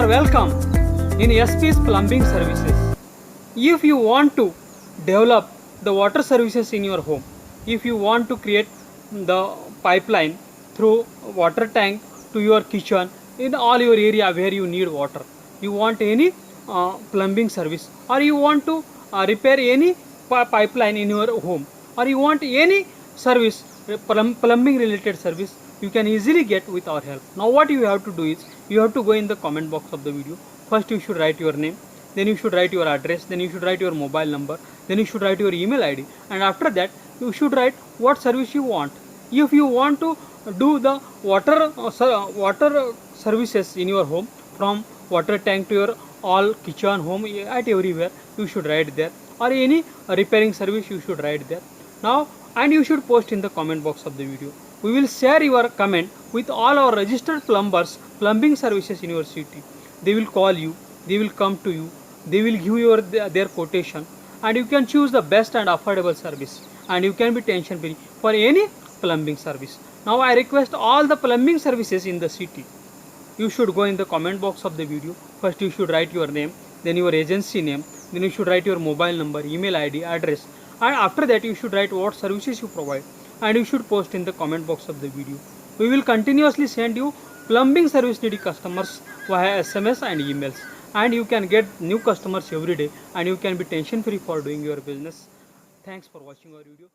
are welcome in SP's Plumbing Services. If you want to develop the water services in your home, if you want to create the pipeline through water tank to your kitchen in all your area where you need water, you want any plumbing service, or you want to repair any pipeline in your home, or you want any service, plumbing related service, you can easily get with our help. Now what you have to do is, you have to go in the comment box of the video. First you should write your name, then you should write your address, then you should write your mobile number, then you should write your email ID, and after that you should write what service you want. If you want to do the water services in your home, from water tank to your all kitchen, home, at everywhere, you should write there, or any repairing service you should write there. Now, and you should post in the comment box of the video. We will share your comment with all our registered plumbers, plumbing services in your city. They will call you, they will come to you, they will give you their quotation, and you can choose the best and affordable service, and you can be tension free for any plumbing service. Now I request all the plumbing services in the city, you should go in the comment box of the video. First you should write your name, then your agency name, then you should write your mobile number, email ID, address, and after that you should write what services you provide, and you should post in the comment box of the video. We will continuously send you plumbing service needy customers via SMS and emails, and you can get new customers every day, and you can be tension free for doing your business. Thanks for watching our video.